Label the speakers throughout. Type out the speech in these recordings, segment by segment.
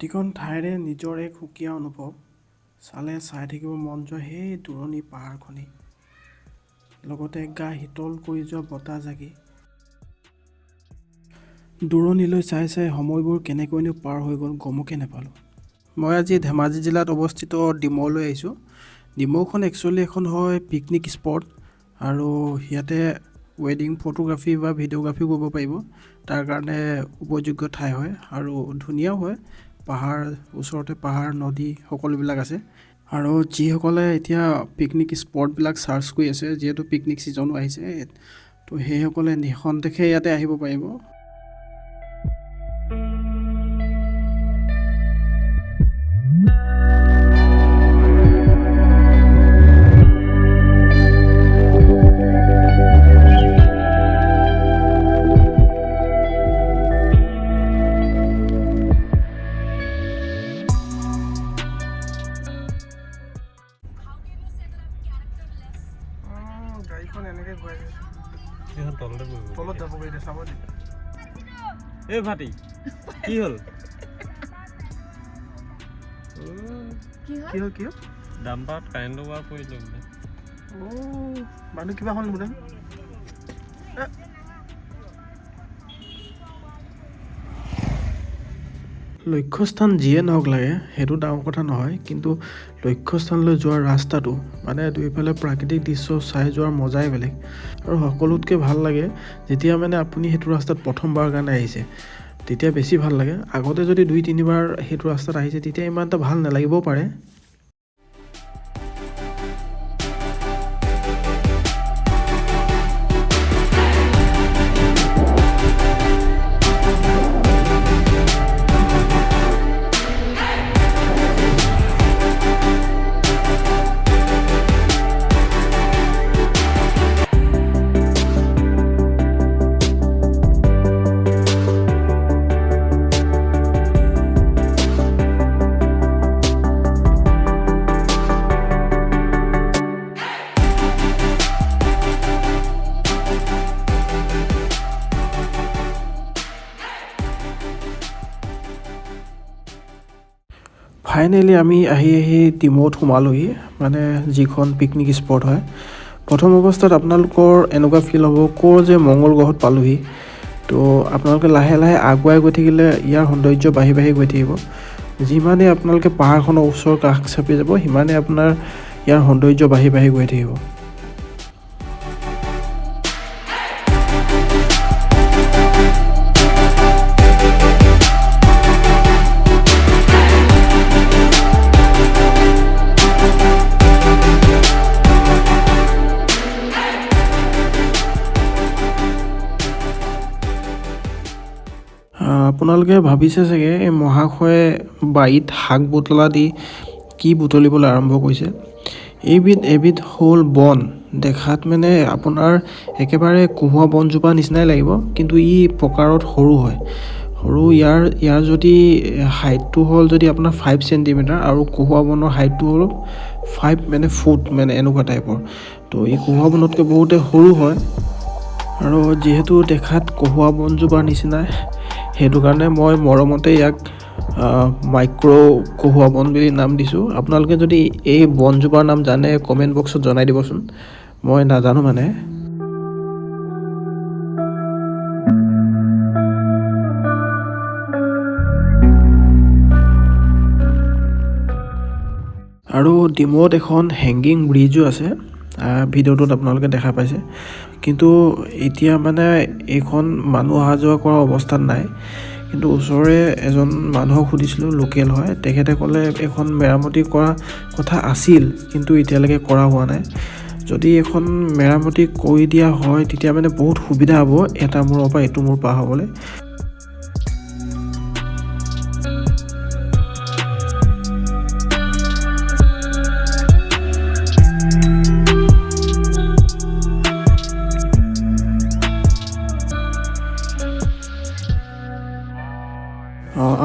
Speaker 1: প্ৰতিখন ঠাইৰে নিজৰ এক সুকীয়া অনুভৱ। চালে চাই থাকিব মন যোৱা সেই দূৰণি পাহাৰখনি, লগতে গা শীতল কৰি যোৱা বতাহ জাগি। দূৰণিলৈ চাই চাই সময়বোৰ কেনেকৈনো পাৰ হৈ গ'ল গমকে নাপালোঁ। মই আজি ধেমাজি জিলাত অৱস্থিত ডিমৌলৈ আহিছোঁ। ডিমৌখন একচুৱেলি এখন হয় পিকনিক স্পট, আৰু ইয়াতে ৱেডিং ফটোগ্ৰাফী বা ভিডিঅ'গ্ৰাফী কৰিব পাৰিব। তাৰ কাৰণে উপযোগ্য ঠাই হয় আৰু ধুনীয়াও হয়। পাহাৰ ওচৰতে, পাহাৰ নদী সকলোবিলাক আছে। আৰু যিসকলে এতিয়া পিকনিক স্পটবিলাক চাৰ্চ কৰি আছে, যিহেতু পিকনিক ছিজনো আহিছে, তো সেইসকলে নিঃসন্দেহে ইয়াতে আহিব পাৰিব। গাড়ীখন এনেকৈ ঘূৰাই
Speaker 2: এইখন তলতে পৰিব।
Speaker 1: তলত যাবগৈ, এতিয়া চাব দেই।
Speaker 2: এই ভাটি কি হ'ল?
Speaker 1: কি হ'ল?
Speaker 2: ডাম্পাৰত কাৰেণ্টৰ পৰা পৰিলে বোলে।
Speaker 1: মানুহ কিবা হ'ল বোলে। লক্ষ্যস্থান যিয়ে নহওক লাগে, সেইটো ডাঙৰ কথা নহয়, কিন্তু লক্ষ্যস্থানলৈ যোৱাৰ ৰাস্তাটো, মানে দুইফালে প্ৰাকৃতিক দৃশ্য চাই যোৱাৰ মজাই বেলেগ। আৰু সকলোতকৈ ভাল লাগে যেতিয়া মানে আপুনি সেইটো ৰাস্তাত প্ৰথমবাৰ কাৰণে আহিছে, তেতিয়া বেছি ভাল লাগে। আগতে যদি 2-3বাৰ সেইটো ৰাস্তাত আহিছে, তেতিয়া ইমান এটা ভাল নালাগিবও পাৰে। ফাইনেলি আমি আহি ডিমৌত সোমালোহি, মানে যিখন পিকনিক স্পট হয়। প্ৰথম অৱস্থাত আপোনালোকৰ এনেকুৱা ফিল হ'ব ক'ৰ যে মংগল গ্ৰহত পালোহি। তো আপোনালোকে লাহে লাহে আগুৱাই গৈ থাকিলে ইয়াৰ সৌন্দৰ্য বাঢ়ি বাঢ়ি গৈ থাকিব। যিমানেই আপোনালোকে পাহাৰখনৰ ওচৰ কাষ চাপি যাব, সিমানেই আপোনাৰ ইয়াৰ সৌন্দৰ্য বাঢ়ি বাঢ়ি গৈ থাকিব। আপোনালোকে ভাবিছে চাগে এই মহাশয়ে বাৰীত শাক বুটলা দি কি বুটলিবলৈ আৰম্ভ কৰিছে। এবিধ হ'ল বন। দেখাত মানে আপোনাৰ একেবাৰে কোঁহোৱা বনজোপা নিচিনাই লাগিব, কিন্তু ই প্ৰকাৰত সৰু হয়। ইয়াৰ যদি হাইটটো হ'ল যদি আপোনাৰ 5 চেণ্টিমিটাৰ, আৰু কোঁহোৱা বনৰ হাইটটো হ'ল 5 ফুট, এনেকুৱা টাইপৰ। তো ই কোঁহোৱা বনতকৈ বহুতে সৰু হয়, আৰু যিহেতু দেখাত কোঁহোৱা বনজোপাৰ নিচিনাই, সেইটো কাৰণে মই মৰমতে ইয়াক মাইক্ৰ' কোঁহোৱা বন বুলি নাম দিছোঁ। আপোনালোকে যদি এই বনজোপাৰ নাম জানে, কমেণ্ট বক্সত জনাই দিবচোন, মই নাজানো মানে। আৰু ডিমৌত এখন হেংগিং ব্ৰিজো আছে, ভিডিঅ'টোত আপোনালোকে দেখা পাইছে। কিন্তু এতিয়া মানে এইখন মানুহ অহা যোৱা কৰা অৱস্থাত নাই। কিন্তু ওচৰৰে এজন মানুহক সুধিছিলোঁ, লোকেল হয়, তেখেতে ক'লে এখন মেৰামতি কৰা কথা আছিল, কিন্তু এতিয়ালৈকে কৰা হোৱা নাই। যদি এখন মেৰামতি কৰি দিয়া হয়, তেতিয়া মানে বহুত সুবিধা হ'ব এটা মূৰৰ পৰা এইটো মূৰ পাৰ হ'বলৈ।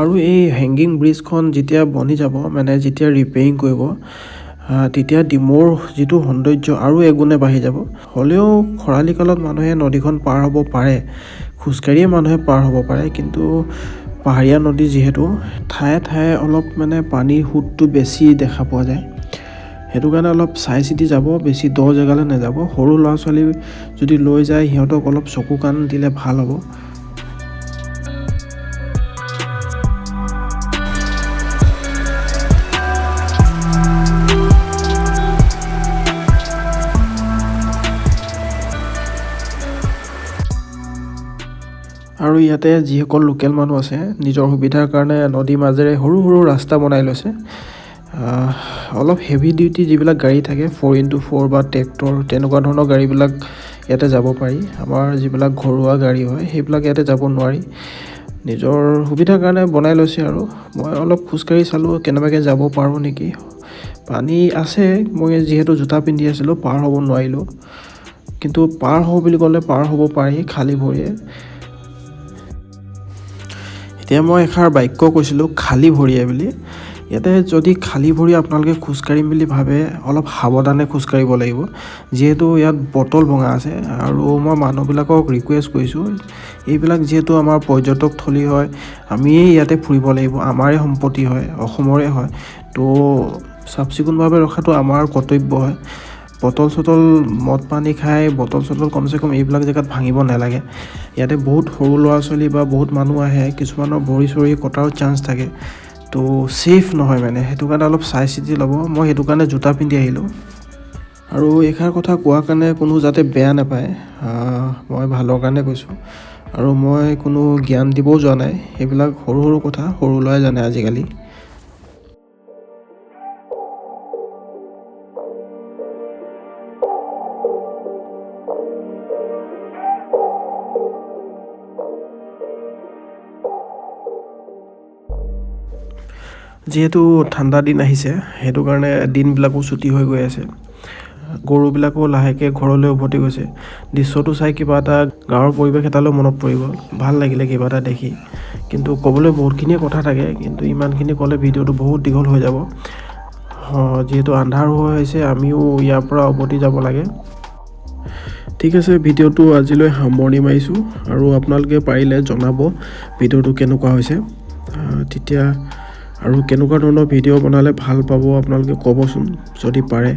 Speaker 1: আৰু এই হেংগিং ব্ৰিজখন যেতিয়া বনি যাব, যেতিয়া ৰিপেয়াৰিং কৰিব, তেতিয়া ডিমৌৰ যিটো সৌন্দৰ্য আৰু এগুণে বাঢ়ি যাব। হ'লেও খৰালি কালত মানুহে নদীখন পাৰ হ'ব পাৰে, খোজকাঢ়িয়ে মানুহে পাৰ হ'ব পাৰে, কিন্তু পাহাৰীয়া নদী যিহেতু ঠায়ে ঠায়ে অলপ মানে পানীৰ সোঁতটো বেছি দেখা পোৱা যায়। সেইটো কাৰণে অলপ চাই চিতি যাব, বেছি দ জেগালৈ নাযাব। সৰু ল'ৰা ছোৱালী যদি লৈ যায় সিহঁতক অলপ চকু কাণ দিলে ভাল হ'ব। আৰু ইয়াতে যিসকল লোকেল মানুহ আছে নিজৰ সুবিধাৰ কাৰণে নদীৰ মাজেৰে সৰু সৰু ৰাস্তা বনাই লৈছে। অলপ হেভি ডিউটি যিবিলাক গাড়ী থাকে 4x4 বা ট্ৰেক্টৰ তেনেকুৱা ধৰণৰ গাড়ীবিলাক ইয়াতে যাব পাৰি। আমাৰ যিবিলাক ঘৰুৱা গাড়ী হয় সেইবিলাক ইয়াতে যাব নোৱাৰি। নিজৰ সুবিধাৰ কাৰণে বনাই লৈছে আৰু মই অলপ খোজকাঢ়ি চালোঁ কেনেবাকৈ যাব পাৰোঁ নেকি। পানী আছে, মই যিহেতু জোতা পিন্ধি আছিলোঁ পাৰ হ'ব নোৱাৰিলোঁ, কিন্তু পাৰ হ'ব বুলি ক'লে পাৰ হ'ব পাৰি খালী ভৰিয়ে। এতিয়া মই এষাৰ বাক্য কৈছিলোঁ খালী ভৰিয়ে বুলি। ইয়াতে যদি খালী ভৰি আপোনালোকে খোজকাঢ়িম বুলি ভাবে অলপ সাৱধানে খোজকাঢ়িব লাগিব, যিহেতু ইয়াত বটল ভঙা আছে। আৰু মই মানুহবিলাকক ৰিকুৱেষ্ট কৰিছোঁ, এইবিলাক যিহেতু আমাৰ পৰ্যটকথলী হয়, আমিয়েই ইয়াতে ফুৰিব লাগিব, আমাৰে সম্পত্তি হয়, অসমৰে হয়, তো চাফ চিকুণভাৱে ৰখাটো আমাৰ কৰ্তব্য হয়। বটল চটল মদ পানী খাই বটল চটল কমচে কম এইবিলাক জেগাত ভাঙিব নালাগে। ইয়াতে বহুত সৰু ল'ৰা ছোৱালী বা বহুত মানুহ আহে, কিছুমানৰ ভৰি চৰি কটাৰো চান্স থাকে, তো ছেফ নহয় মানে, সেইটো কাৰণে অলপ চাই চিতি ল'ব। মই সেইটো কাৰণে জোতা পিন্ধি আহিলোঁ। আৰু এইষাৰ কথা কোৱাৰ কাৰণে কোনো যাতে বেয়া নাপায়, মই ভালৰ কাৰণে কৈছোঁ। আৰু মই কোনো জ্ঞান দিবও যোৱা নাই, এইবিলাক সৰু সৰু কথা সৰু ল'ৰাই জানে আজিকালি। যিহেতু ঠাণ্ডা দিন আহিছে সেইটো কাৰণে দিনবিলাকো ছুটি হৈ গৈ আছে, গৰুবিলাকো লাহেকৈ ঘৰলৈ উভতি গৈছে। দৃশ্যটো চাই কিবা এটা গাঁৱৰ পৰিৱেশ এটালৈ মনত পৰি গ'ল, ভাল লাগিলে কিবা এটা দেখি। কিন্তু ক'বলৈ বহুতখিনিয়ে কথা থাকে, কিন্তু ইমানখিনি ক'লে ভিডিঅ'টো বহুত দীঘল হৈ যাব। যিহেতু আন্ধাৰ হৈ আহিছে, আমিও ইয়াৰ পৰা উভতি যাব লাগে। ঠিক আছে, ভিডিঅ'টো আজিলৈ সামৰণি মাৰিছোঁ। আৰু আপোনালোকে পাৰিলে জনাব ভিডিঅ'টো কেনেকুৱা হৈছে, তেতিয়া আৰু কেনেকুৱা ধৰণৰ ভিডিঅ' বনালে ভাল পাব আপোনালোকে ক'বচোন যদি পাৰে।